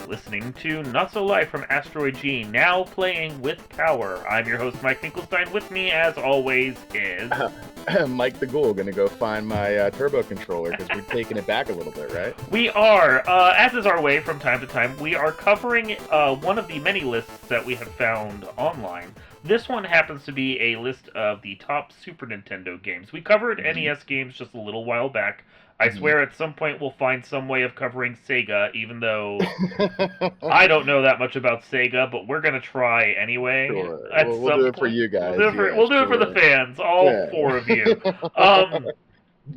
listening to Not So Live from Asteroid G, now playing with power. I'm your host, Mike Finkelstein. With me, as always, is... Mike the Ghoul, gonna go find my turbo controller, because we're taking it back a little bit, right? We are, as is our way from time to time, we are covering one of the many lists that we have found online. This one happens to be a list of the top Super Nintendo games. We covered NES games just a little while back. I swear at some point we'll find some way of covering Sega, even though I don't know that much about Sega, but we're going to try anyway. Sure. We'll do it for you guys. We'll do it for the fans, all four of you.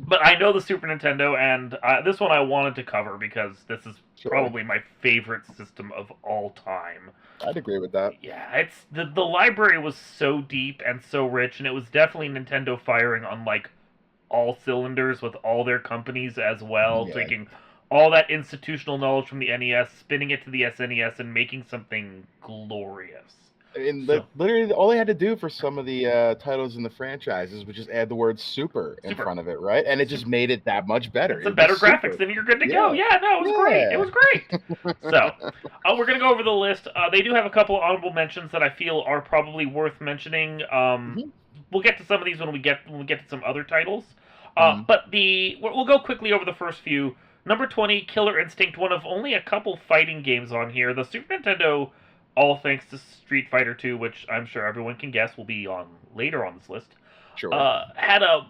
But I know the Super Nintendo, and this one I wanted to cover because this is probably my favorite system of all time. I'd agree with that. Yeah, it's the library was so deep and so rich, and it was definitely Nintendo firing on like all cylinders with all their companies as well, taking all that institutional knowledge from the NES, spinning it to the SNES, and making something glorious. And literally, all they had to do for some of the titles in the franchises was just add the word super in front of it, right? And it just made it that much better. It's better graphics, then you're good to go. Yeah, no, it was great. It was great. So, we're going to go over the list. They do have a couple of honorable mentions that I feel are probably worth mentioning. We'll get to some of these when we get to some other titles. But we'll go quickly over the first few. Number 20, Killer Instinct, one of only a couple fighting games on here. The Super Nintendo, all thanks to Street Fighter 2, which I'm sure everyone can guess will be on later on this list, had a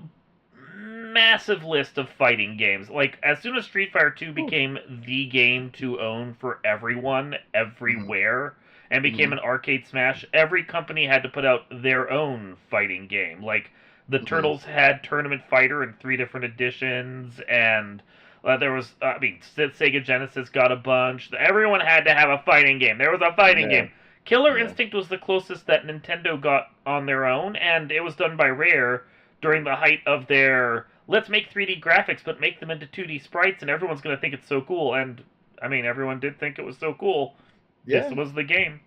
massive list of fighting games. Like, as soon as Street Fighter 2 became the game to own for everyone, everywhere, and became an arcade smash, every company had to put out their own fighting game. Like, the Turtles had Tournament Fighter in 3 different editions, and there was, Sega Genesis got a bunch. Everyone had to have a fighting game. There was a fighting game. Killer Instinct was the closest that Nintendo got on their own, and it was done by Rare during the height of their, let's make 3D graphics, but make them into 2D sprites, and everyone's going to think it's so cool. And, everyone did think it was so cool. Yeah. This was the game.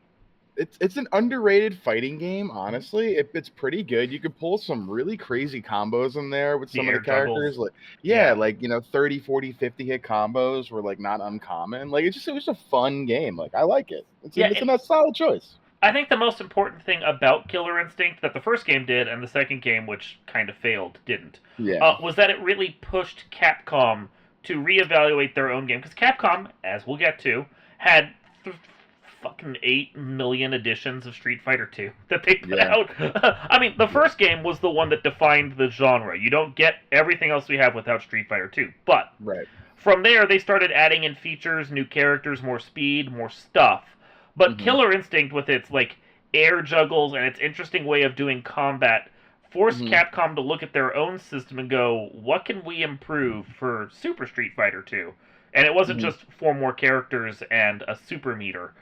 It's an underrated fighting game, honestly. It's pretty good. You could pull some really crazy combos in there with some of the characters. Like, 30, 40, 50 hit combos were like not uncommon. Like it was a fun game. Like I like it. It's a solid choice. I think the most important thing about Killer Instinct that the first game did and the second game, which kind of failed, didn't. Was that it really pushed Capcom to reevaluate their own game, because Capcom, as we'll get to, had fucking 8 million editions of Street Fighter 2 that they put out. The first game was the one that defined the genre. You don't get everything else we have without Street Fighter 2. But from there, they started adding in features, new characters, more speed, more stuff. But Killer Instinct, with its like air juggles and its interesting way of doing combat, forced Capcom to look at their own system and go, what can we improve for Super Street Fighter 2? And it wasn't just 4 more characters and a super meter.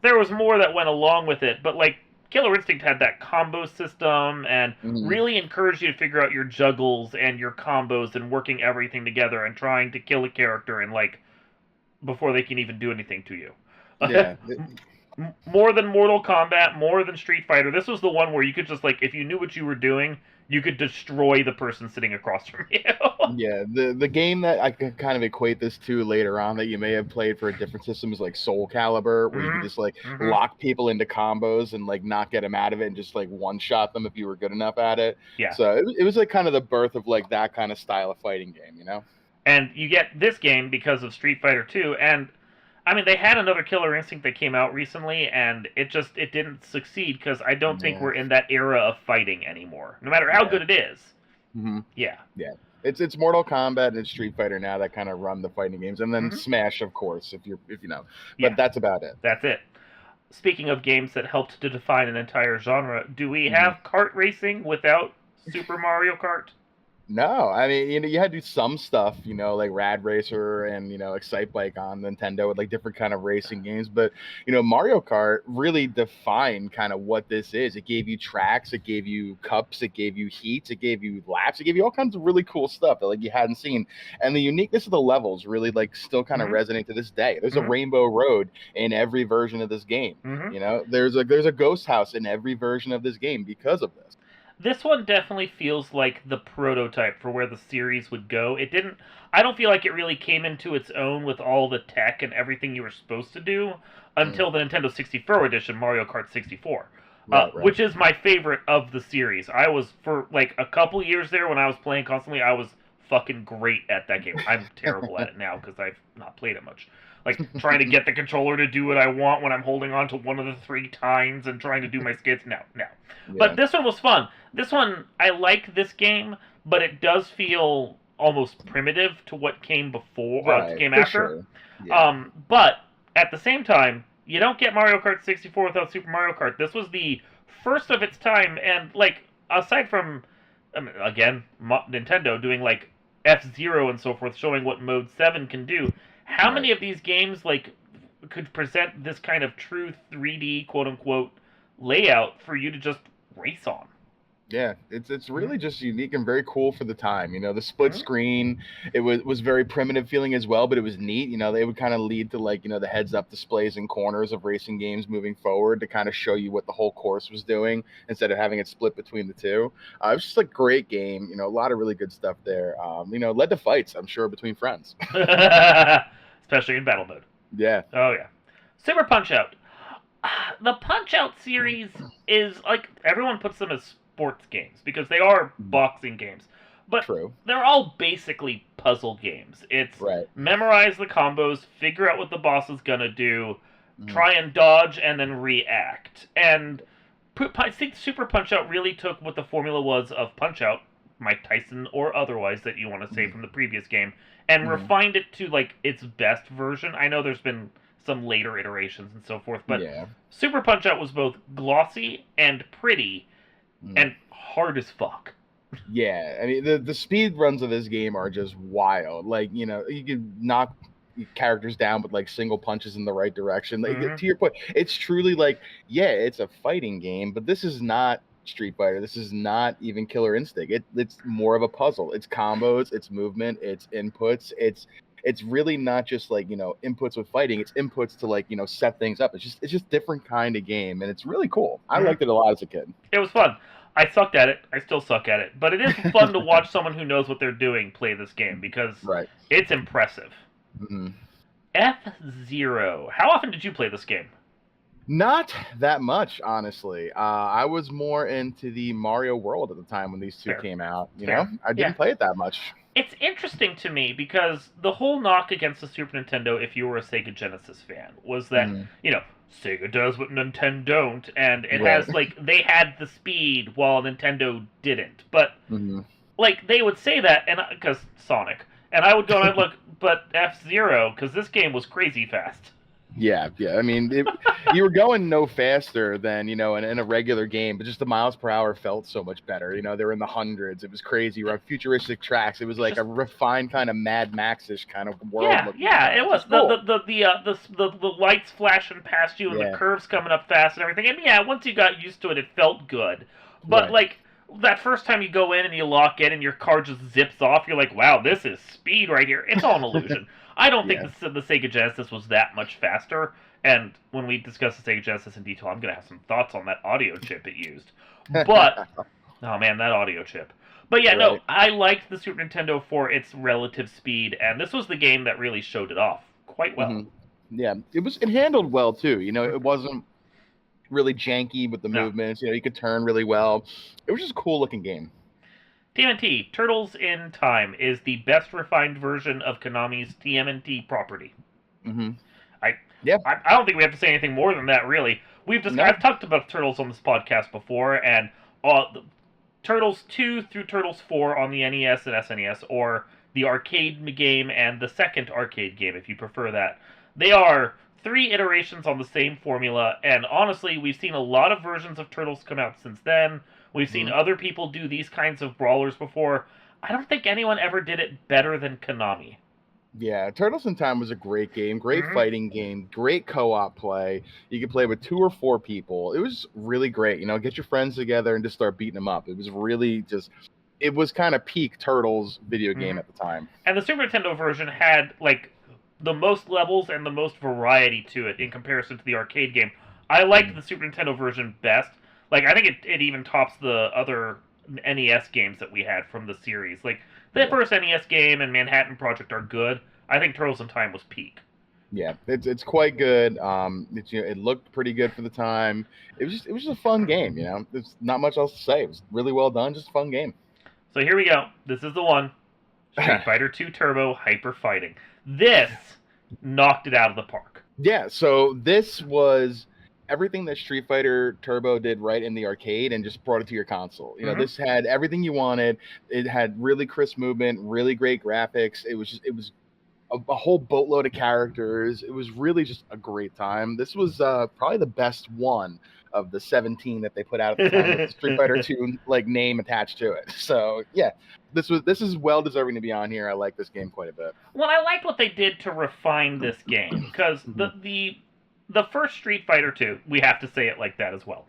There was more that went along with it, but like Killer Instinct had that combo system and really encouraged you to figure out your juggles and your combos and working everything together and trying to kill a character and like before they can even do anything to you. More than Mortal Kombat, more than Street Fighter. This was the one where you could just like, if you knew what you were doing, you could destroy the person sitting across from you. The game that I can kind of equate this to later on that you may have played for a different system is like Soul Calibur, where you could just like lock people into combos and like not get them out of it and just like one-shot them if you were good enough at it. So it was like kind of the birth of like that kind of style of fighting game, you know? And you get this game because of Street Fighter 2, and they had another Killer Instinct that came out recently, and it didn't succeed because I don't think we're in that era of fighting anymore, no matter how good it is. It's Mortal Kombat and it's Street Fighter now that kind of run the fighting games, and then Smash, of course, if you know. But that's about it. That's it. Speaking of games that helped to define an entire genre, do we have kart racing without Super Mario Kart? No, you had to do some stuff, like Rad Racer and, Excite Bike on Nintendo with like different kind of racing games. But, Mario Kart really defined kind of what this is. It gave you tracks, it gave you cups, it gave you heats, it gave you laps, it gave you all kinds of really cool stuff that like you hadn't seen. And the uniqueness of the levels really like still kind of resonate to this day. There's a Rainbow Road in every version of this game. There's a ghost house in every version of this game because of this. This one definitely feels like the prototype for where the series would go. It didn't. I don't feel like it really came into its own with all the tech and everything you were supposed to do Mm. until the Nintendo 64 edition, Mario Kart 64, Right, right. which is my favorite of the series. I was for like a couple years there when I was playing constantly. I was fucking great at that game. I'm terrible at it now because I've not played it much. Like trying to get the controller to do what I want when I'm holding on to one of the three tines and trying to do my skits. No, no. But Yeah. this one was fun. This one, I like this game, but it does feel almost primitive to what came before, Right, came for after. sure. Yeah. But at the same time, you don't get Mario Kart 64 without Super Mario Kart. This was the first of its time, and like aside from, I mean, again, Nintendo doing like F-Zero and so forth, showing what Mode 7 can do. How Right. many of these games like could present this kind of true 3D quote unquote layout for you to just race on? Yeah, it's Mm-hmm. really just unique and very cool for the time. The split Mm-hmm. screen, it was very primitive feeling as well, but it was neat. They would kind of lead to like, the heads up displays and corners of racing games moving forward to kind of show you what the whole course was doing instead of having it split between the two. It was just a great game. A lot of really good stuff there. Led to fights, I'm sure, between friends. Especially in battle mode. Yeah. Oh yeah. Super Punch Out. The Punch Out series is like everyone puts them as sports games because they are boxing games, but True. they're all basically puzzle games. It's Right. memorize the combos, figure out what the boss is gonna do, Mm. try and dodge, and then react. And I think Super Punch Out really took what the formula was of Punch Out, Mike Tyson or otherwise that you want to say Mm. from the previous game, and Mm. refined it to like its best version. I know there's been some later iterations and so forth, but Yeah. Super Punch Out was both glossy and pretty Mm. and hard as fuck. Yeah, I mean the speed runs of this game are just wild. Like, you can knock characters down with like single punches in the right direction. Like, Mm-hmm. to your point, it's truly like, yeah, it's a fighting game, but this is not Street Fighter. This is not even Killer Instinct. It's more of a puzzle. It's combos, it's movement, it's inputs, it's really not just like, inputs with fighting. It's inputs to like, set things up. It's just different kind of game, and it's really cool. I Mm-hmm. liked it a lot as a kid. It was fun. I sucked at it. I still suck at it, but it is fun to watch someone who knows what they're doing play this game because Right. it's impressive. Mhm. F-Zero. How often did you play this game? Not that much, honestly. I was more into the Mario World at the time when these two Fair. came out. Fair. I Yeah. didn't play it that much. It's interesting to me because the whole knock against the Super Nintendo, if you were a Sega Genesis fan, was that, Mhm. Sega does what Nintendo don't, and it Right. has, like, they had the speed while Nintendo didn't. But, Mhm. like, they would say that, and because Sonic, and I would go and I'd look, but F-Zero, because this game was crazy fast. Yeah, yeah. I mean, you were going no faster than in a regular game, but just the miles per hour felt so much better. They were in the hundreds. It was crazy. We're on futuristic tracks. It was like a refined kind of Mad Max-ish kind of world. Yeah, yeah, it was. Cool. The lights flashing past you and Yeah. the curves coming up fast and everything. And yeah, once you got used to it, it felt good. But Right. like that first time you go in and you lock in and your car just zips off, you're like, wow, this is speed right here. It's all an illusion. I don't think Yeah. the Sega Genesis was that much faster. And when we discuss the Sega Genesis in detail, I'm gonna have some thoughts on that audio chip it used. But oh man, that audio chip. But yeah, no, Right. I liked the Super Nintendo for its relative speed, and this was the game that really showed it off quite well. Mhm. Yeah, it handled well too. It wasn't really janky with the No. movements. You could turn really well. It was just a cool looking game. TMNT, Turtles in Time, is the best refined version of Konami's TMNT property. Mm-hmm. I Yeah. don't think we have to say anything more than that, really. No. I've talked about Turtles on this podcast before, and Turtles 2 through Turtles 4 on the NES and SNES, or the arcade game and the second arcade game, if you prefer that. They are 3 iterations on the same formula, and honestly, we've seen a lot of versions of Turtles come out since then. We've seen other people do these kinds of brawlers before. I don't think anyone ever did it better than Konami. Yeah, Turtles in Time was a great game, great fighting game, great co-op play. You could play with 2 or 4 people. It was really great. Get your friends together and just start beating them up. It was really it was kind of peak Turtles video game at the time. And the Super Nintendo version had like the most levels and the most variety to it in comparison to the arcade game. I liked the Super Nintendo version best. Like I think it even tops the other NES games that we had from the series. Like the first NES game and Manhattan Project are good. I think Turtles in Time was peak. Yeah, it's quite good. It looked pretty good for the time. It was just a fun game. There's not much else to say. It was really well done, just a fun game. So here we go. This is the one. Street Fighter 2 Turbo Hyper Fighting. This knocked it out of the park. Yeah, so this was everything that Street Fighter Turbo did right in the arcade and just brought it to your console. This had everything you wanted. It had really crisp movement, really great graphics. It was a whole boatload of characters. It was really just a great time. This was probably the best one of the 17 that they put out at the time with the Street Fighter 2 name attached to it. So yeah, this is well deserving to be on here. I like this game quite a bit. Well, I liked what they did to refine this game because the first Street Fighter 2, we have to say it like that as well.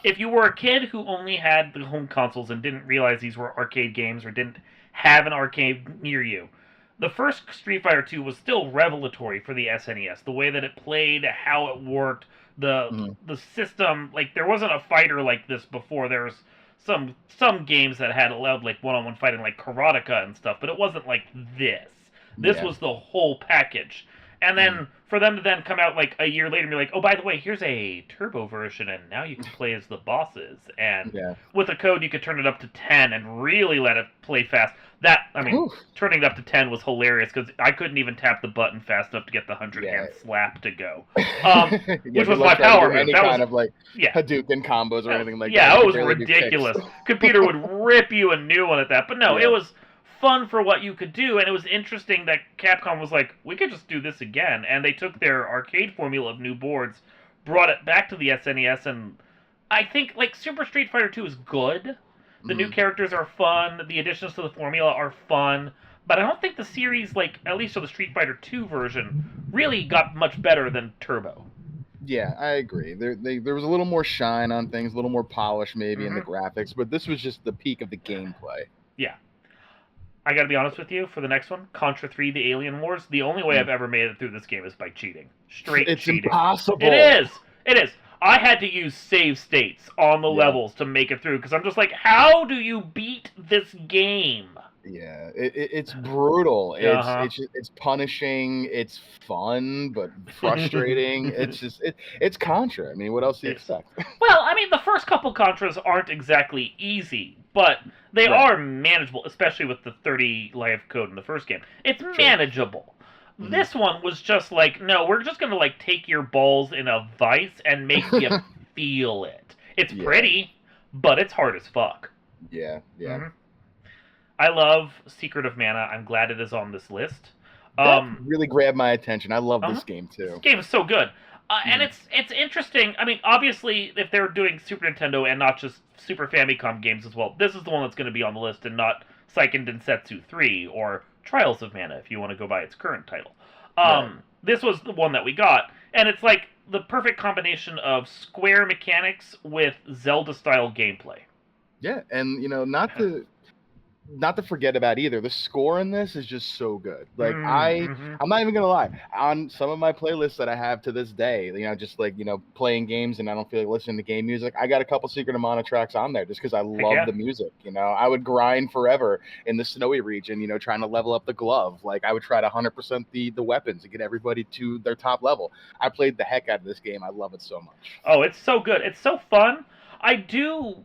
If you were a kid who only had the home consoles and didn't realize these were arcade games or didn't have an arcade near you, the first Street Fighter 2 was still revelatory for the SNES. The way that it played, how it worked, the system. Like, there wasn't a fighter like this before. There was some games that had allowed one-on-one fighting, like Karateka and stuff, but it wasn't like this. This was the whole package. And then for them to then come out a year later and be like, oh, by the way, here's a turbo version, and now you can play as the bosses. And with a code, you could turn it up to 10 and really let it play fast. Turning it up to 10 was hilarious because I couldn't even tap the button fast enough to get the 100-hand slap to go. Which was my power move. Any kind of Hadouken combos or anything like that. Yeah, it was ridiculous. Computer would rip you a new one at that. But no, it was fun for what you could do, and it was interesting that Capcom was like, we could just do this again. And they took their arcade formula of new boards, brought it back to the SNES, and I think Super Street Fighter 2 is good. The new characters are fun. The additions to the formula are fun. But I don't think the series, at least for the Street Fighter 2 version, really got much better than Turbo. Yeah, I agree. There was a little more shine on things, a little more polish maybe in the graphics, but this was just the peak of the gameplay. Yeah. I gotta be honest with you, for the next one, Contra 3, The Alien Wars, the only way I've ever made it through this game is by cheating. Straight cheating. It's impossible. It is! It is. I had to use save states on the levels to make it through, because I'm just like, how do you beat this game? Yeah, it's brutal. It's punishing. It's fun, but frustrating. It's Contra. I mean, what else do you expect? Well, the first couple Contras aren't exactly easy, but they are manageable, especially with the 30 life code in the first game. It's manageable. This one was just no, we're just gonna take your balls in a vice and make you feel it. It's pretty, but it's hard as fuck. Yeah. I love Secret of Mana. I'm glad it is on this list. That really grabbed my attention. I love this game too. This game is so good. And it's interesting. Obviously, if they're doing Super Nintendo and not just Super Famicom games as well, this is the one that's going to be on the list and not Seiken Densetsu 3 or Trials of Mana, if you want to go by its current title. This was the one that we got, and it's the perfect combination of square mechanics with Zelda-style gameplay. Yeah, and not to forget about either, the score in this is just so good. I'm not even gonna lie, on some of my playlists that I have to this day, just playing games and I don't feel like listening to game music, I got a couple Secret of Mana tracks on there just because I love the music. I would grind forever in the snowy region, trying to level up the glove. I would try to 100% the weapons and get everybody to their top level. I played the heck out of this game. I love it so much. Oh, it's so good. It's so fun. I do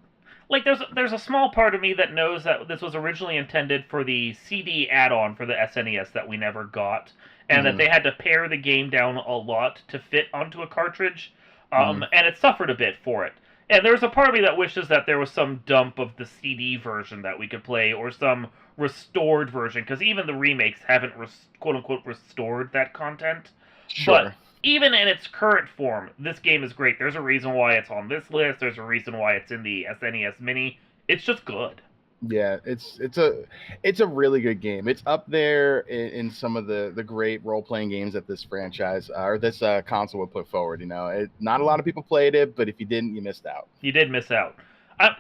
there's a small part of me that knows that this was originally intended for the CD add-on for the SNES that we never got, and that they had to pare the game down a lot to fit onto a cartridge, and it suffered a bit for it. And there's a part of me that wishes that there was some dump of the CD version that we could play, or some restored version, because even the remakes haven't quote-unquote restored that content. Sure. But even in its current form, this game is great. There's a reason why it's on this list. There's a reason why it's in the SNES Mini. It's just good. Yeah, it's a really good game. It's up there in some of the great role-playing games that this franchise or this console would put forward. Not a lot of people played it, but if you didn't, you missed out. You did miss out.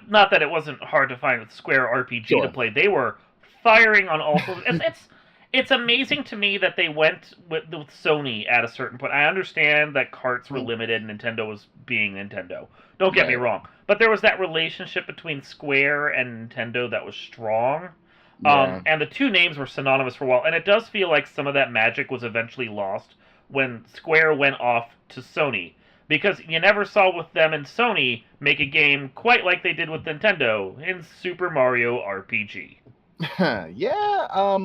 Not that it wasn't hard to find with Square RPG to play. They were firing on all sorts. It's amazing to me that they went with Sony at a certain point. I understand that carts were limited and Nintendo was being Nintendo. Don't get me wrong. but there was that relationship between Square and Nintendo that was strong. Yeah. And the two names were synonymous for a while, and it does feel like some of that magic was eventually lost when Square went off to Sony. Because you never saw with them and Sony make a game quite like they did with Nintendo in Super Mario RPG. Yeah,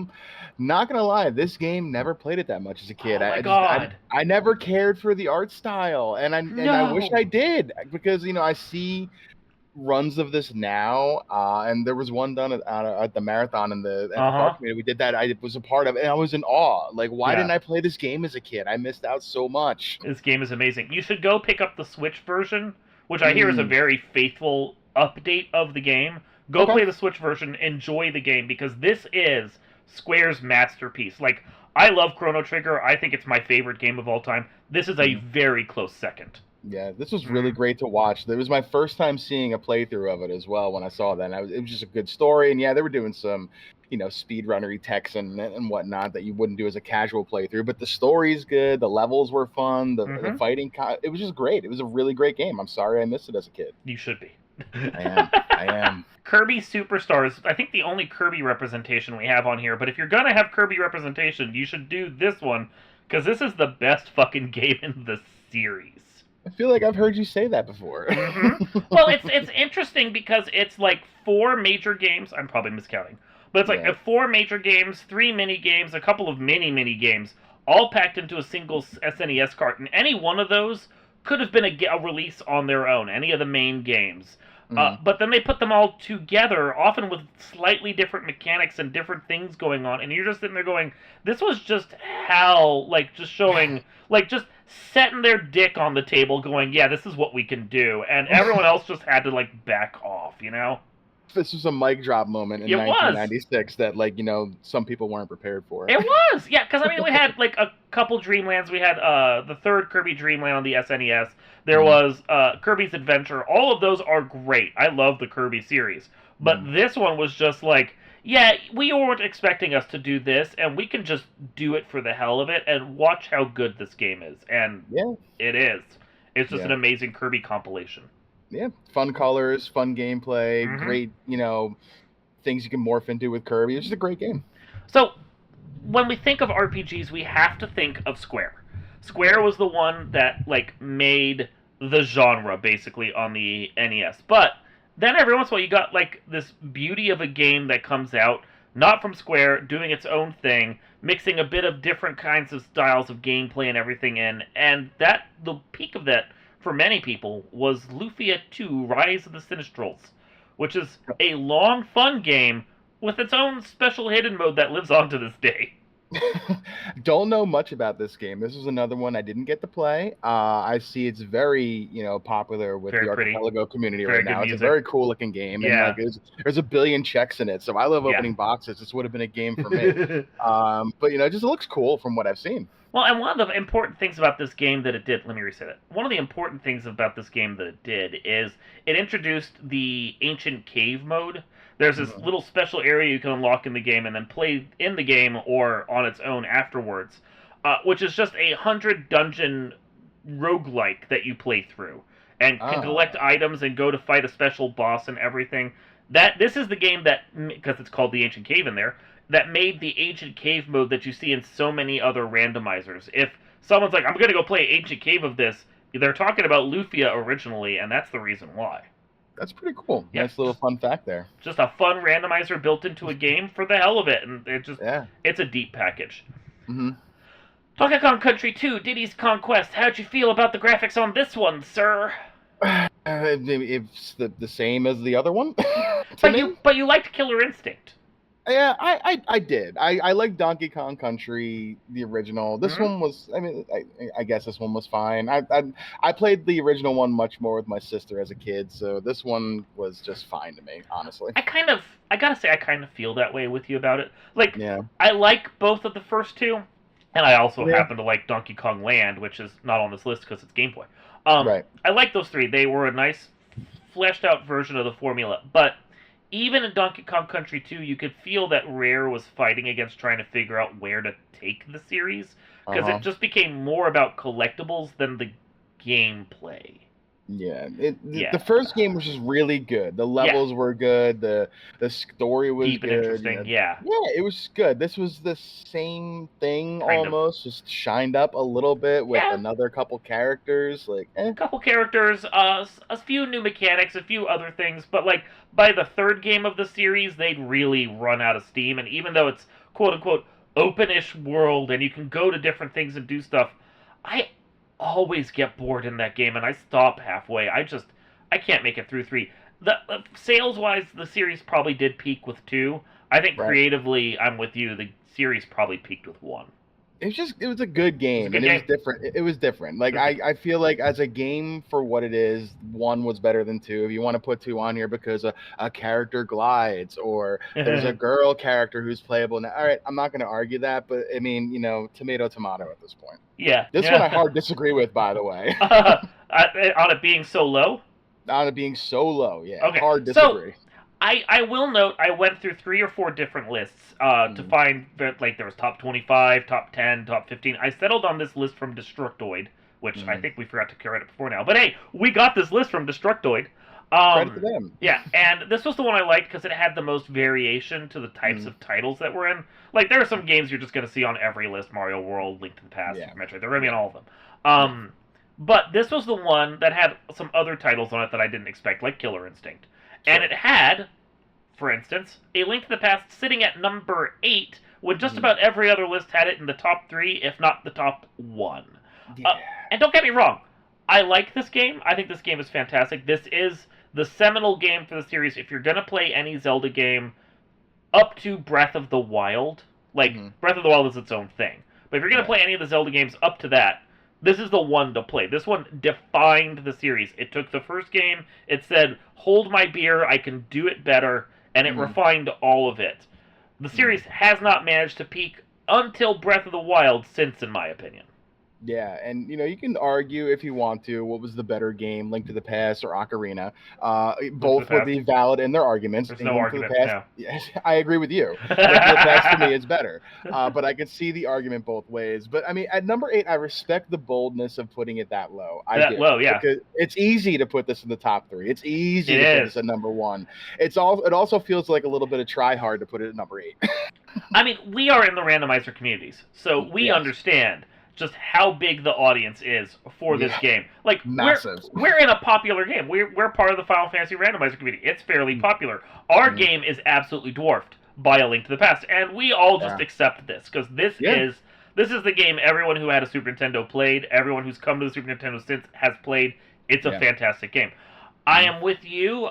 not gonna lie, this game never played it that much as a kid. Oh my I just god. I never cared for the art style, and I wish I No. did because I see runs of this now, and there was one done at the marathon in the Uh FFR huh. community. We did that. I was a part of, it, and I was in awe. Like, why Yeah. didn't I play this game as a kid? I missed out so much. This game is amazing. You should go pick up the Switch version, which I hear is a Mm, very faithful update of the game. Go okay. play the Switch version, enjoy the game, because this is Square's masterpiece. Like, I love Chrono Trigger. I think it's my favorite game of all time. This is a Mm. very close second. Yeah, this was really Mm. great to watch. It was my first time seeing a playthrough of it as well when I saw that. And it was just a good story. And yeah, they were doing some, speedrunnery techs and whatnot that you wouldn't do as a casual playthrough. But the story's good. The levels were fun. The Mm-hmm. fighting, it was just great. It was a really great game. I'm sorry I missed it as a kid. You should be. I am. I am. Kirby Superstars, I think the only Kirby representation we have on here, but if you're gonna have Kirby representation, you should do this one, because this is the best fucking game in the series. I feel like I've heard you say that before. Well, it's interesting because it's like four major games. I'm probably miscounting, but it's like Yeah. four major games, three mini games, a couple of mini games, all packed into a single SNES cart, and any one of those could have been a release on their own. Any of the main games. Mm. But then they put them all together, often with slightly different mechanics and different things going on, and you're just sitting there going, "This was just hell!" Like just showing, like just setting their dick on the table, going, "Yeah, this is what we can do," and everyone else just had to like back off, you know? This was a mic drop moment in It was. 1996 that, like, some people weren't prepared for. It was, yeah, because I mean, we had like a couple Dreamlands. We had the third Kirby Dreamland on the SNES. There Mm. was Kirby's Adventure. All of those are great. I love the Kirby series, but Mm. this one was just like, yeah, we weren't expecting us to do this, and we can just do it for the hell of it, and watch how good this game is, and Yeah. it is. It's just Yeah. an amazing Kirby compilation. Yeah, fun colors, fun gameplay, Hmm. great, things you can morph into with Kirby. It's just a great game. So when we think of RPGs, we have to think of Square. Square was the one that like made the genre basically on the NES. But then every once in a while you got like this beauty of a game that comes out not from Square, doing its own thing, mixing a bit of different kinds of styles of gameplay and everything in, and that the peak of that for many people was Lufia 2: Rise of the Sinistrals, which is a long fun game with its own special hidden mode that lives on to this day. Don't know much about this game. This is another one I didn't get to play. I see it's very, popular with Very the pretty. Archipelago community Very right good now. It's a music. very cool looking game, and like Yeah. there's a billion checks in it. So I love Yeah. opening boxes. This would have been a game for me. But it just looks cool from what I've seen. Well, and one of the important things about this game that it did, let me reset it. One of the important things about this game that it did is it introduced the ancient cave mode. There's this Mhm. little special area you can unlock in the game and then play in the game or on its own afterwards, which is just 100 dungeon roguelike that you play through and can collect Ah, items and go to fight a special boss and everything. This is the game that, because it's called the ancient cave in there, that made the ancient cave mode that you see in so many other randomizers. If someone's like, I'm going to go play ancient cave of this, they're talking about Lufia originally, and that's the reason why. that's pretty cool. Yep, Nice little fun fact there. just a fun randomizer built into a game for the hell of it, and Yeah. it's a deep package. Hmm. Donkey Kong Country 2, Diddy's Conquest. How'd you feel about the graphics on this one, sir? It's the same as the other one to But me. you liked Killer Instinct. Yeah, I did. I like Donkey Kong Country, the original. This Mhm. one was, I mean, I guess this one was fine. I played the original one much more with my sister as a kid, so this one was just fine to me, honestly. I gotta say, I kind of feel that way with you about it. Like, Yeah, I like both of the first two, and I also yeah, happen to like Donkey Kong Land, which is not on this list because it's Game Boy. right. I like those three. They were a nice, fleshed out version of the formula. But even in Donkey Kong Country 2, you could feel that Rare was fighting against trying to figure out where to take the series because Uh-huh. it just became more about collectibles than the gameplay. Yeah, Yeah. the first game was just really good. The Yeah. levels were good. The story was Deep and good. interesting. Yeah. Yeah, it was good. This was the same thing Kind of. almost, just shined up a little bit with Yeah. another couple characters. Like, Couple characters, a few new mechanics, a few other things, but like by the third game of the series, they'd really run out of steam. And even though it's quote unquote openish world and you can go to different things and do stuff, I always get bored in that game and I stop halfway. I can't make it through three. The sales wise, the series probably did peak with two. I think right. creatively, I'm with you. The series probably peaked with one. It was a good game, It was a good and it was game. different. It was different. Like, I feel like as a game for what it is, one was better than two. If you want to put two on here because a character glides or there's a girl character who's playable. Now, all right, I'm not going to argue that, but I mean, tomato tomato at this point. Yeah. This one I hard disagree with, by the way. On it being so low. On it being so low, yeah, Okay, hard so disagree. I will note I went through 3 or 4 different lists to find that, like, there was top 25, top 10, top 15. I settled on this list from Destructoid, which I think we forgot to credit before now. But hey, we got this list from Destructoid. Credit to them. Yeah, and this was the one I liked because it had the most variation to the types of titles that were in. Like, there are some games you're just going to see on every list: Mario World, Link to the Past, Super Metroid. They're going to be on all of them. But this was the one that had some other titles on it that I didn't expect, like Killer Instinct. And it had, for instance, A Link to the Past sitting at number 8, when just about every other list had it in the top 3, if not the top 1. Yeah. And don't get me wrong, I like this game. I think this game is fantastic. This is the seminal game for the series. If you're going to play any Zelda game up to Breath of the Wild, like, Breath of the Wild is its own thing. But if you're going to play any of the Zelda games up to that, this is the one to play. This one defined the series. It took the first game, it said, hold my beer, I can do it better, and it refined all of it. The series has not managed to peak until Breath of the Wild since, in my opinion. Yeah, and you can argue if you want to what was the better game, Link to the Past or Ocarina. Both would be valid in their arguments. There's no argument. No. Yes, I agree with you. Link to the Past to me is better, but I could see the argument both ways. But I mean, at number 8, I respect the boldness of putting it that low. Low, yeah. Because it's easy to put this in the top 3. It's easy to put this at number 1. It also feels like a little bit of try hard to put it at number 8. I mean, we are in the randomizer communities, so we understand just how big the audience is for this game. Like, massive. We're in a popular game. We're part of the Final Fantasy randomizer community. It's fairly popular. Our game is absolutely dwarfed by A Link to the Past, and we all just accept this because this is the game everyone who had a Super Nintendo played. Everyone who's come to the Super Nintendo since has played. It's a fantastic game. I am with you.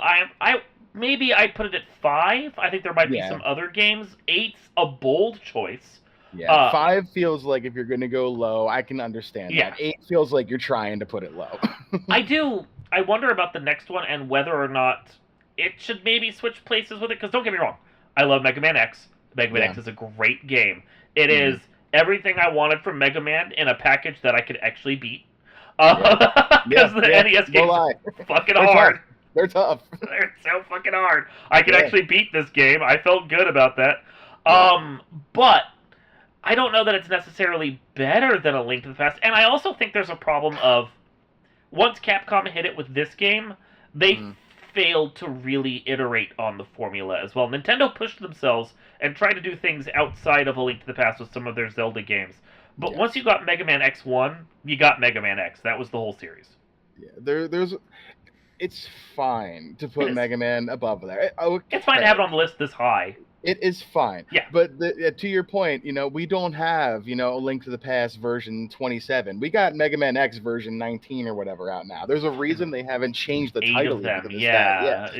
Maybe I'd put it at 5. I think there might be some other games. 8's a bold choice. Yeah, 5 feels like if you're going to go low, I can understand that. 8 feels like you're trying to put it low. I wonder about the next one and whether or not it should maybe switch places with it, because don't get me wrong, I love Mega Man X. Mega Man X is a great game. It is everything I wanted from Mega Man in a package that I could actually beat. Because the NES games are fucking hard. They're tough. They're so fucking hard. I could actually beat this game. I felt good about that. But I don't know that it's necessarily better than A Link to the Past. And I also think there's a problem of, once Capcom hit it with this game, they failed to really iterate on the formula as well. Nintendo pushed themselves and tried to do things outside of A Link to the Past with some of their Zelda games. But once you got Mega Man X1, you got Mega Man X. That was the whole series. Yeah, it's fine to put Mega Man above there. It's fine to have it on the list this high. It is fine. Yeah. But to your point, we don't have, A Link to the Past version 27. We got Mega Man X version 19 or whatever out now. There's a reason they haven't changed the 8 title of them. Yeah.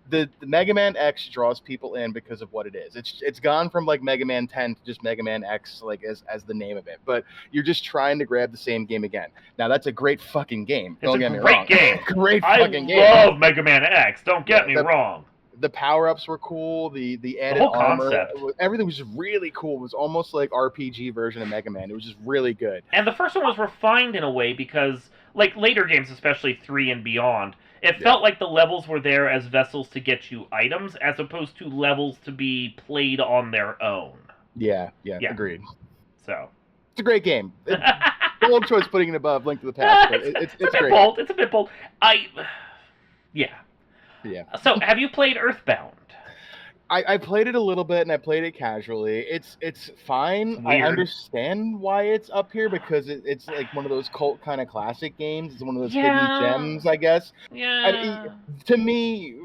The Mega Man X draws people in because of what it is. It's gone from like Mega Man 10 to just Mega Man X, like as the name of it. But you're just trying to grab the same game again. Now that's a great fucking game. Don't get me wrong. Game. Great fucking game. I love Mega Man X. Don't get me wrong. The power-ups were cool. The added armor, everything was just really cool. It was almost like RPG version of Mega Man. It was just really good. And the first one was refined in a way because, like later games, especially 3 and beyond, it felt like the levels were there as vessels to get you items, as opposed to levels to be played on their own. Yeah, agreed. So it's a great game. bold choice putting it above Link to the Past, but It's a it's bit great. bold. It's a bit bold. Yeah. Yeah. So, have you played Earthbound? I played it a little bit and I played it casually. It's fine. It's I weird. understand why it's up here because it's like one of those cult kind of classic games. It's one of those hidden Yeah. gems, I guess. I mean, Yeah. to me,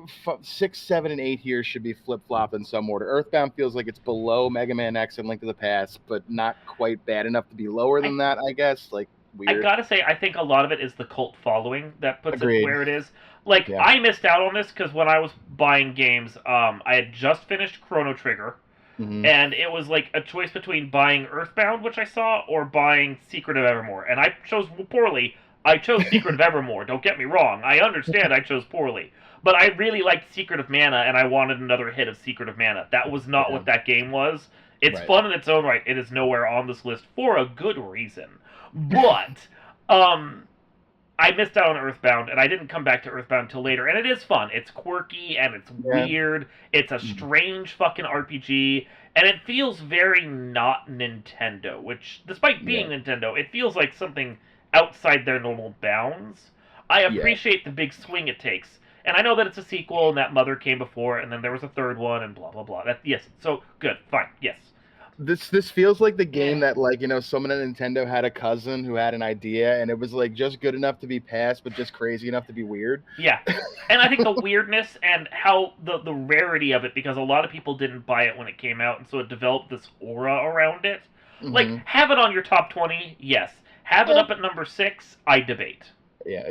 6, 7, and 8 here should be flip flopped in some order. Earthbound feels like it's below Mega Man X and Link to the Past, but not quite bad enough to be lower than I that, I guess. Like, I weird. gotta say, I think a lot of it is the cult following that puts it Agreed. where it is. Like, Yeah. I missed out on this because when I was buying games, I had just finished Chrono Trigger, Hmm. and it was like a choice between buying Earthbound, which I saw, or buying Secret of Evermore. And I chose poorly. I chose Secret of Evermore, don't get me wrong. I understand I chose poorly. But I really liked Secret of Mana, and I wanted another hit of Secret of Mana. That was not Yeah. what that game was. It's Right. fun in its own right. It is nowhere on this list for a good reason. But um, I missed out on Earthbound, and I didn't come back to Earthbound until later. And it is fun. It's quirky and it's Yeah. weird. It's a Mhm. strange fucking RPG, and it feels very not Nintendo. Which, despite being Yeah. Nintendo, it feels like something outside their normal bounds. I Yeah. appreciate the big swing it takes. And I know that it's a sequel, and that Mother came before, and then there was a third one, and blah blah blah. That yes, so good, fine, yes. This feels like the game Yeah. that, like, someone at Nintendo had a cousin who had an idea and it was like just good enough to be passed but just crazy enough to be weird. Yeah. And I think the weirdness and how the rarity of it, because a lot of people didn't buy it when it came out, and so it developed this aura around it. Like, Hmm. have it on your top 20, yes. Have it Yeah. up at number 6, I debate. Yeah,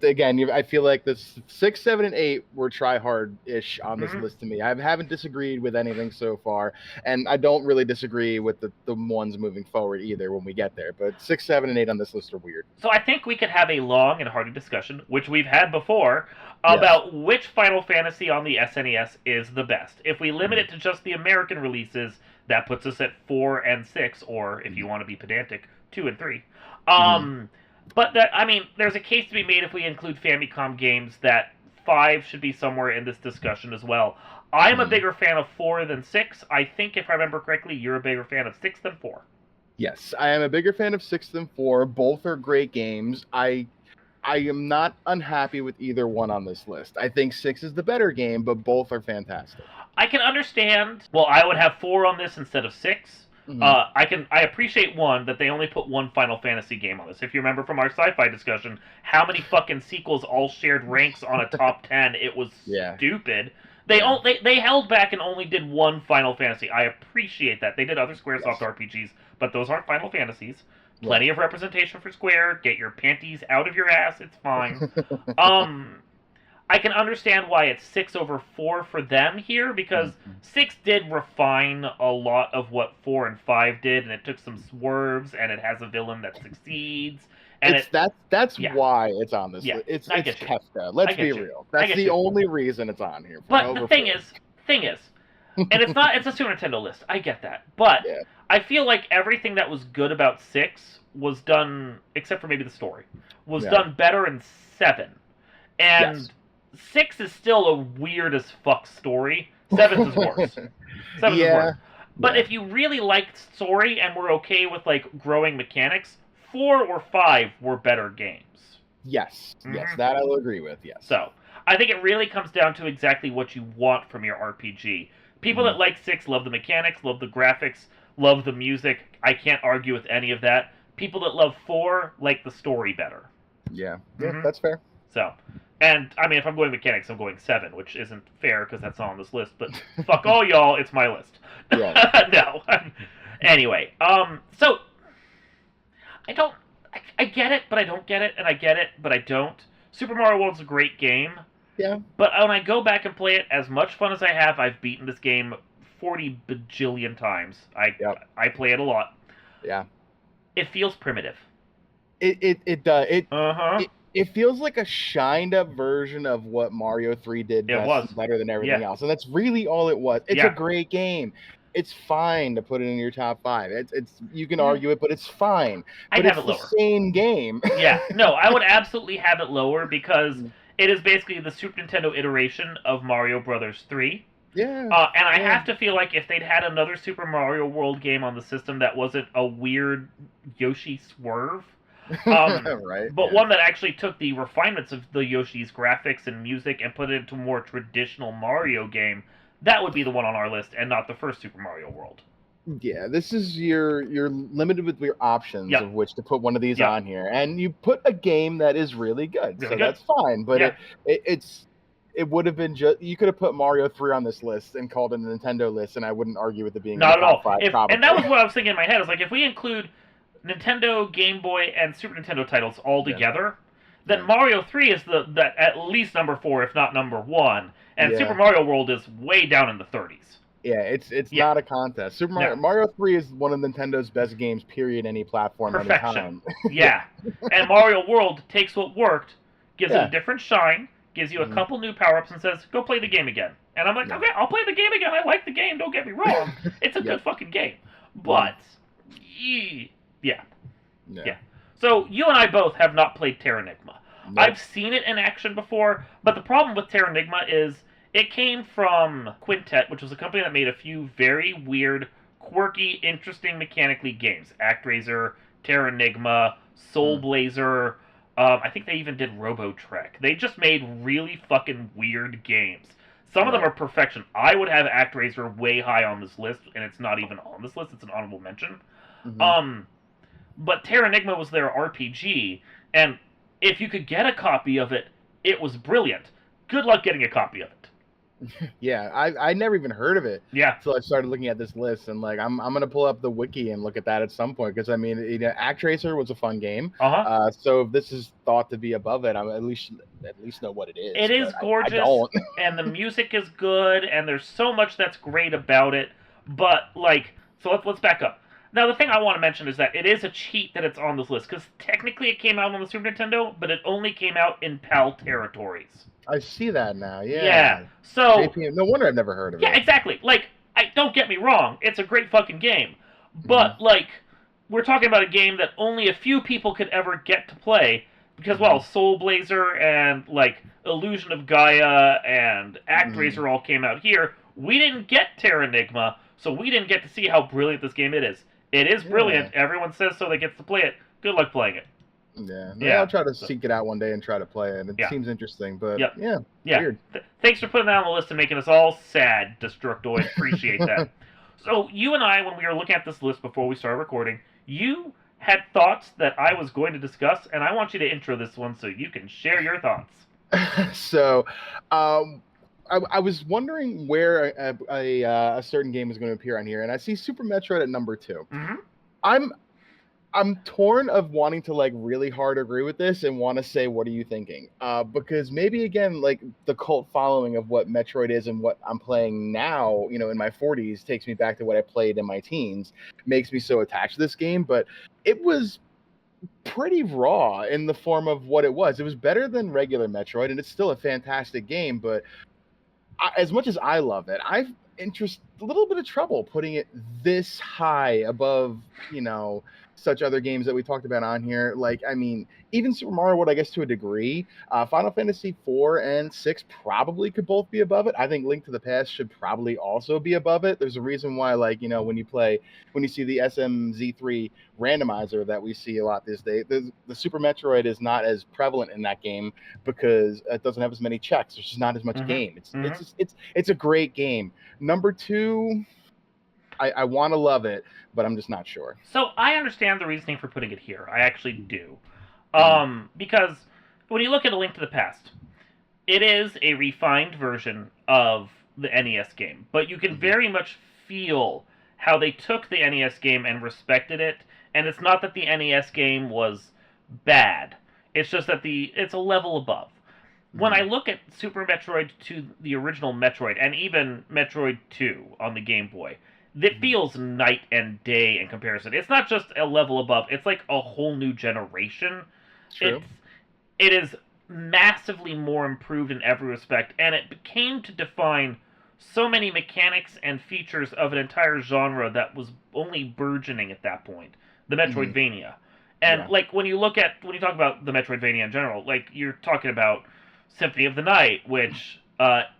again, I feel like this 6, 7, and 8 were try hard ish on this Hmm. list to me. I haven't disagreed with anything so far, and I don't really disagree with the ones moving forward either when we get there. But 6, 7, and 8 on this list are weird. So I think we could have a long and hearty discussion, which we've had before, Yes. about which Final Fantasy on the SNES is the best. If we limit it to just the American releases, that puts us at 4 and 6, or if you want to be pedantic, 2 and 3. Um, but that, I mean, there's a case to be made if we include Famicom games that 5 should be somewhere in this discussion as well. I'm a Mhm. bigger fan of 4 than 6. I think, if I remember correctly, you're a bigger fan of 6 than 4. Yes, I am a bigger fan of 6 than 4. Both are great games. I am not unhappy with either one on this list. I think 6 is the better game, but both are fantastic. I can understand. Well, I would have 4 on this instead of 6. Mhm. I appreciate one that they only put one Final Fantasy game on this. If you remember from our sci-fi discussion, how many fucking sequels all shared ranks on a top 10? It was Yeah. stupid. They held back and only did one Final Fantasy. I appreciate that. They did other SquareSoft Yes. RPGs, but those aren't Final Fantasies. Right. Plenty of representation for Square. Get your panties out of your ass. It's fine. um, I can understand why it's 6 over 4 for them here, because 6 did refine a lot of what 4 and 5 did, and it took some swerves, and it has a villain that succeeds, and That's yeah. why it's on this Yeah, list. It's I get you. Kefka. Let's I get be you. real. I That's get the you. only reason it's on here. But the thing is, and it's not, it's a Super Nintendo list. I get that. But Yeah. I feel like everything that was good about 6 was done, except for maybe the story, was Yeah. done better in 7. And Yes. 6 is still a weird as fuck story. 7's is worse. 7's is worse. But Yeah. if you really liked story and were okay with, like, growing mechanics, 4 or 5 were better games. Yes. Mhm. Yes, that I will agree with. Yes. So, I think it really comes down to exactly what you want from your RPG. People that like 6 love the mechanics, love the graphics, love the music. I can't argue with any of that. People that love 4 like the story better. Yeah. Mhm. That's fair. So, and I mean, if I'm going mechanics, I'm going 7, which isn't fair because that's not on this list. But fuck all y'all, it's my list. Yeah. No. Anyway, so I don't. I get it, but I don't get it, and I get it, but I don't. Super Mario World's a great game. Yeah. But when I go back and play it, as much fun as I have, I've beaten this game 40 bajillion times. I play it a lot. Yeah. It feels primitive. It does. Uh-huh. It feels like a shined up version of what Mario 3 did better than everything else. And that's really all it was. It's a great game. It's fine to put it in your top 5. It's you can argue it, but it's fine. I'd But have it's it lower. the same game. Yeah. No, I would absolutely have it lower because it is basically the Super Nintendo iteration of Mario Brothers 3. Yeah. And I have to feel like if they'd had another Super Mario World game on the system that wasn't a weird Yoshi swerve, Right. But Yeah. one that actually took the refinements of the Yoshi's graphics and music and put it into a more traditional Mario game, that would be the one on our list, and not the first Super Mario World. Yeah, this is you're limited with your options Yep. of which to put one of these Yep. on here, and you put a game that is really good, Really so good. that's fine. But Yeah. it would have been just you could have put Mario 3 on this list and called it a Nintendo list, and I wouldn't argue with it being in the Not at top all. five If and that probably. was what I was thinking in my head. I was like, if we include Nintendo, Game Boy, and Super Nintendo titles all Yeah, together, then yeah, Mario 3 is the at least number 4, if not number 1, and Super yeah. Mario World is way down in the 30s. Yeah, it's Yeah. not a contest. No. Mario 3 is one of Nintendo's best games, period, any platform, Perfection. anytime. Yeah, Yeah. And Mario World takes what worked, gives it a yeah, different shine, gives you a mhm, couple new power ups, and says, go play the game again. And I'm like, yeah, okay, I'll play the game again. I like the game, don't get me wrong. It's a good yep, fucking game. mhm, But, yeah. yeah, Yeah. So, you and I both have not played Terranigma. nope, I've seen it in action before, but the problem with Terranigma is it came from Quintet, which was a company that made a few very weird, quirky, interesting mechanically games. ActRaiser, Terranigma, Soul mm, Blazer. I think they even did Robotrek. They just made really fucking weird games. Some of them right, are perfection. I would have ActRaiser way high on this list, and it's not even on this list. It's an honorable mention. mhm. Um, but Terranigma was their RPG, and if you could get a copy of it, it was brilliant. Good luck getting a copy of it. Yeah, I never even heard of it Yeah. until I started looking at this list, and like I'm gonna pull up the wiki and look at that at some point because I mean, ActRaiser was a fun game. Uh huh. So if this is thought to be above it, I'm at least know what it It is, is but I gorgeous, don't. and the music is good, and there's so much that's great about it. But like, so let's back up. Now, the thing I want to mention is that it is a cheat that it's on this list because technically it came out on the Super Nintendo, but it only came out in PAL territories. I see that now. Yeah. Yeah, So JP. No wonder I've never heard of yeah, it. exactly. Like, don't get me wrong, it's a great fucking game, Hmm. but like, we're talking about a game that only a few people could ever get to play because, Hmm. well, Soul Blazer and like Illusion of Gaia and Hmm. ActRaiser all came out here. We didn't get Terranigma, so we didn't get to see how brilliant this game it is. It is Yeah, brilliant. Everyone says so. That gets to play it. Good luck playing it. yeah. Maybe I'll Yeah. try to So, seek it out one day and try to play it. It yeah. seems interesting, but Yep. yeah, Yeah. weird. Thanks for putting that on the list and making us all sad, Destructoid. Appreciate that. So, you and I, when we were looking at this list before we started recording, you had thoughts that I was going to discuss, and I want you to intro this one so you can share your thoughts. So, um, I was wondering where a certain game is going to appear on here, and I see Super Metroid at number 2. Mm-hmm. I'm I'm torn of wanting to like really hard agree with this and want to say, what are you thinking? Because maybe again, like the cult following of what Metroid is and what I'm playing now, in my 40s, takes me back to what I played in my teens, makes me so attached to this game. But it was pretty raw in the form of what it was. It was better than regular Metroid, and it's still a fantastic game. But as much as I love it, I've a little bit of trouble putting it this high above, such other games that we talked about on here. Like, I mean, even Super Mario World, I guess to a degree. Final Fantasy 4 and 6 probably could both be above it. I think Link to the Past should probably also be above it. There's a reason why, like, when you see the SMZ3 randomizer that we see a lot this day, the Super Metroid is not as prevalent in that game because it doesn't have as many checks. There's just not as much game. Mm-hmm. It's a great game. Number 2, I want to love it, but I'm just not sure. So, I understand the reasoning for putting it here. I actually do. Mhm. Because when you look at A Link to the Past, it is a refined version of the NES game, but you can Mhm. very much feel how they took the NES game and respected it. And it's not that the NES game was bad; it's just that it's a level above. When I Mhm. look at Super Metroid to the original Metroid, and even Metroid 2 on the Game Boy, it Mhm. feels night and day in comparison. It's not just a level above; it's like a whole new generation. True. It's it is massively more improved in every respect, and it became to define so many mechanics and features of an entire genre that was only burgeoning at that point, the Mhm. Metroidvania. And Yeah. like when you talk about the Metroidvania in general, like you're talking about Symphony of the Night, which Koji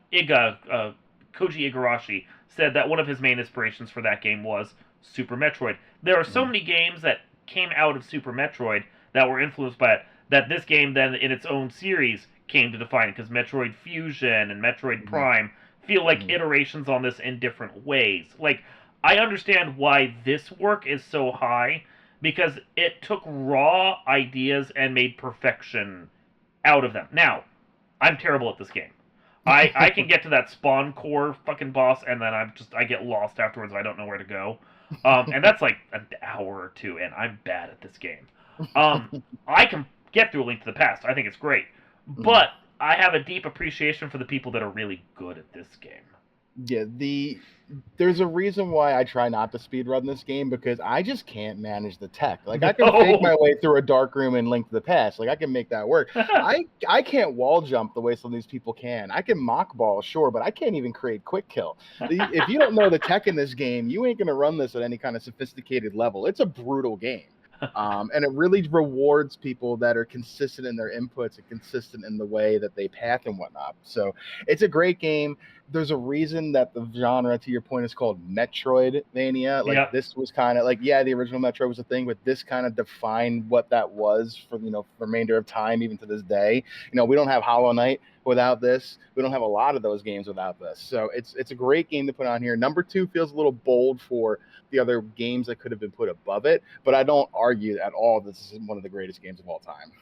Igarashi said that one of his main inspirations for that game was Super Metroid. There are so Mhm. many games that came out of Super Metroid that were influenced by it, that this game then in its own series came to define it, because Metroid Fusion and Metroid Mm-hmm. Prime feel like Mm-hmm. iterations on this in different ways. Like, I understand why this work is so high, because it took raw ideas and made perfection out of them. Now, I'm terrible at this game. I can get to that spawn core fucking boss, and then I get lost afterwards. I don't know where to go. And that's like an hour or two, and I'm bad at this game. Um, I can get through A Link to the Past. I think it's great, Mm-hmm. but I have a deep appreciation for the people that are really good at this game. Yeah, there's a reason why I try not to speedrun this game, because I just can't manage the tech. Like, I can fake my No. way through a dark room and Link to the Past. Like, I can make that work. I can't wall jump the way some of these people can. I can mock ball, sure, but I can't even create quick kill. If you don't know the tech in this game, you ain't gonna run this at any kind of sophisticated level. It's a brutal game. And it really rewards people that are consistent in their inputs and consistent in the way that they path and whatnot. So it's a great game. There's a reason that the genre, to your point, is called Metroidvania. Like, Yep. this was kind of like, yeah, the original Metro was a thing, but this kind of defined what that was for, the remainder of time, even to this day. We don't have Hollow Knight without this. We don't have a lot of those games without this. So it's a great game to put on here. Number 2 feels a little bold for the other games that could have been put above it, but I don't argue at all this is one of the greatest games of all time.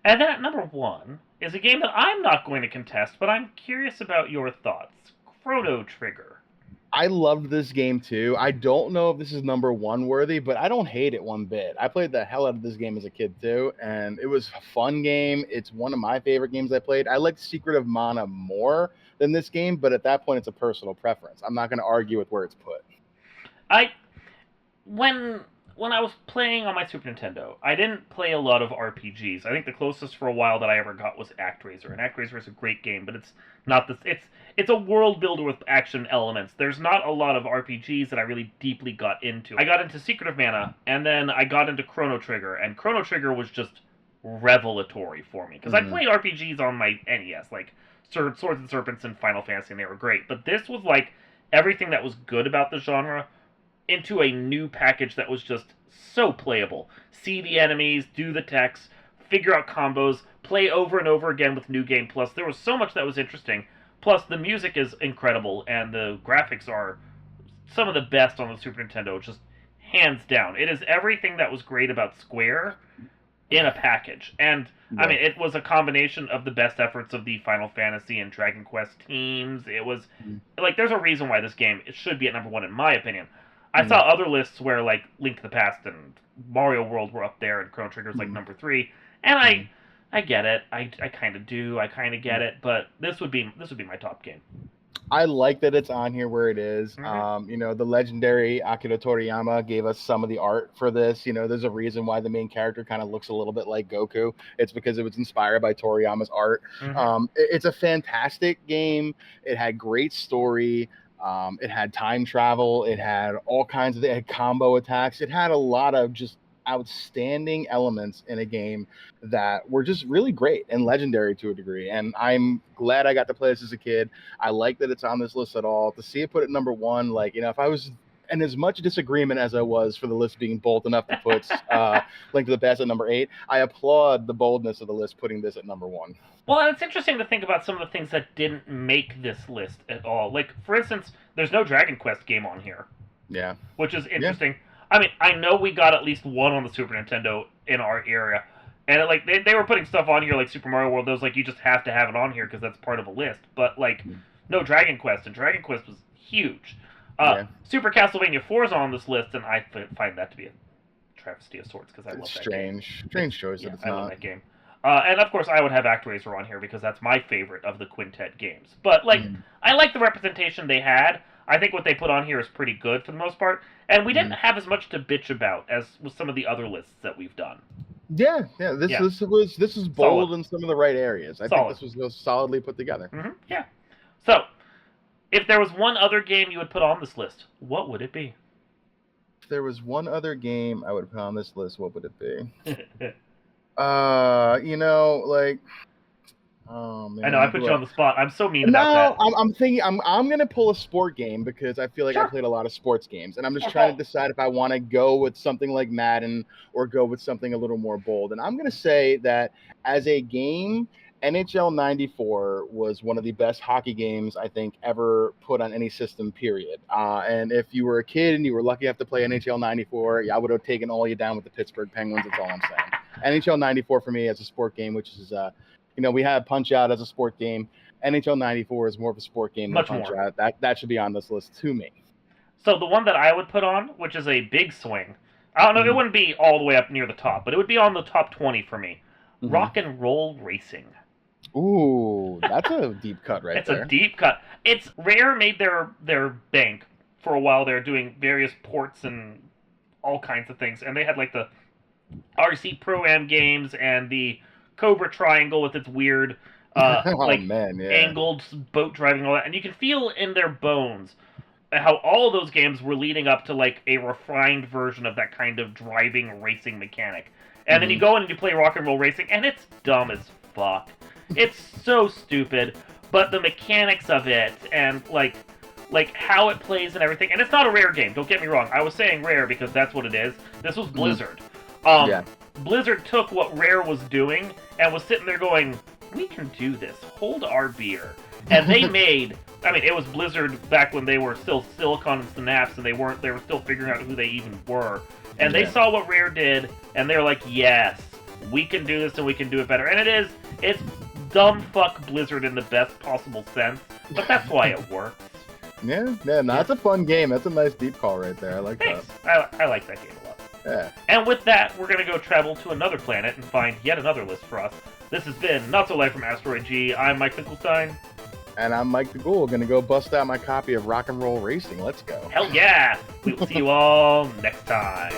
And then at number 1 is a game that I'm not going to contest, but I'm curious about your thoughts. Chrono Trigger. I loved this game too. I don't know if this is number 1 worthy, but I don't hate it one bit. I played the hell out of this game as a kid too, and it was a fun game. It's one of my favorite games I played. I liked Secret of Mana more than this game, but at that point, it's a personal preference. I'm not going to argue with where it's put. I when when I was playing on my Super Nintendo, I didn't play a lot of RPGs. I think the closest for a while that I ever got was ActRaiser, and ActRaiser is a great game, but it's not this. It's a world builder with action elements. There's not a lot of RPGs that I really deeply got into. I got into Secret of Mana, and then I got into Chrono Trigger, and Chrono Trigger was just revelatory for me because I played RPGs on my NES, like Swords and Serpents and Final Fantasy, and they were great. But this was like everything that was good about the genre into a new package that was just so playable. See the enemies, do the techs, figure out combos, play over and over again with New Game Plus. There was so much that was interesting. Plus, the music is incredible, and the graphics are some of the best on the Super Nintendo, just hands down. It is everything that was great about Square in a package. And, yeah. I mean, it was a combination of the best efforts of the Final Fantasy and Dragon Quest teams. It was, like, there's a reason why this game it should be at number 1, in my opinion. I saw other lists where, like, Link to the Past and Mario World were up there, and Chrono Trigger's, like, number 3. And I get it. I kind of do. I kind of get it. But this would be my top game. I like that it's on here where it is. The legendary Akira Toriyama gave us some of the art for this. There's a reason why the main character kind of looks a little bit like Goku. It's because it was inspired by Toriyama's art. It's a fantastic game. It had great story. It had time travel. It had all kinds of it had combo attacks. It had a lot of just outstanding elements in a game that were just really great and legendary to a degree. And I'm glad I got to play this as a kid. I like that it's on this list at all. To see it put at number 1, like, if I was in as much disagreement as I was for the list being bold enough to put Link to the Past at number 8, I applaud the boldness of the list putting this at number 1. Well, and it's interesting to think about some of the things that didn't make this list at all. Like, for instance, there's no Dragon Quest game on here. Yeah. Which is interesting. Yeah. I mean, I know we got at least one on the Super Nintendo in our area. And, like, they were putting stuff on here, like Super Mario World. That was like, you just have to have it on here because that's part of a list. But, like, no Dragon Quest. And Dragon Quest was huge. Super Castlevania 4 is on this list, and I find that to be a travesty of sorts because I love that game. Strange choice that it's not. I love that game. And of course, I would have ActRaiser on here because that's my favorite of the Quintet games. But, like, I like the representation they had. I think what they put on here is pretty good for the most part. And we didn't have as much to bitch about as with some of the other lists that we've done. Yeah. This is bold in some of the right areas. I think this was solidly put together. Yeah. So, if there was one other game you would put on this list, what would it be? If there was one other game I would put on this list, what would it be? Oh man, I know I put you on the spot. I'm so mean about no, that. I'm thinking I'm gonna pull a sport game because I feel like I Sure. played a lot of sports games, and I'm just trying to decide if I want to go with something like Madden or go with something a little more bold. And I'm gonna say that as a game, NHL '94 was one of the best hockey games I think ever put on any system. Period. And if you were a kid and you were lucky enough to play NHL '94, I would have taken all you down with the Pittsburgh Penguins. That's all I'm saying. NHL '94 for me as a sport game, which is we had Punch Out as a sport game. NHL '94 is more of a sport game than Much Punch more. Out. That should be on this list to me. So the one that I would put on, which is a big swing, I don't know, it wouldn't be all the way up near the top, but it would be on the top 20 for me. Rock and Roll Racing. Ooh, that's a deep cut right It's there. a deep cut. It's Rare made their bank for a while. They're doing various ports and all kinds of things, and they had like the RC Pro-Am games and the Cobra Triangle with its weird oh man, yeah. angled boat driving and all that, and you can feel in their bones how all of those games were leading up to like a refined version of that kind of driving racing mechanic. And then you go in and you play Rock and Roll Racing, and it's dumb as fuck. It's so stupid, but the mechanics of it and like how it plays and everything, and it's not a Rare game. Don't get me wrong. I was saying Rare because that's what it is. This was Blizzard. Yeah. Blizzard took what Rare was doing and was sitting there going, "We can do this. Hold our beer." And they made. I mean, it was Blizzard back when they were still Silicon and Synapse, and they were still figuring out who they even were. And they saw what Rare did, and they're like, "Yes, we can do this, and we can do it better." And it's dumb fuck Blizzard in the best possible sense, but that's why it works. Yeah, that's a fun game. That's a nice deep call right there. I like Thanks. that. I like that game a lot. Yeah. And with that, we're going to go travel to another planet and find yet another list for us. This has been Not So Live from Asteroid G. I'm Mike Finkelstein. And I'm Mike the Ghoul, gonna go bust out my copy of Rock and Roll Racing. Let's go. Hell yeah! We will see you all next time.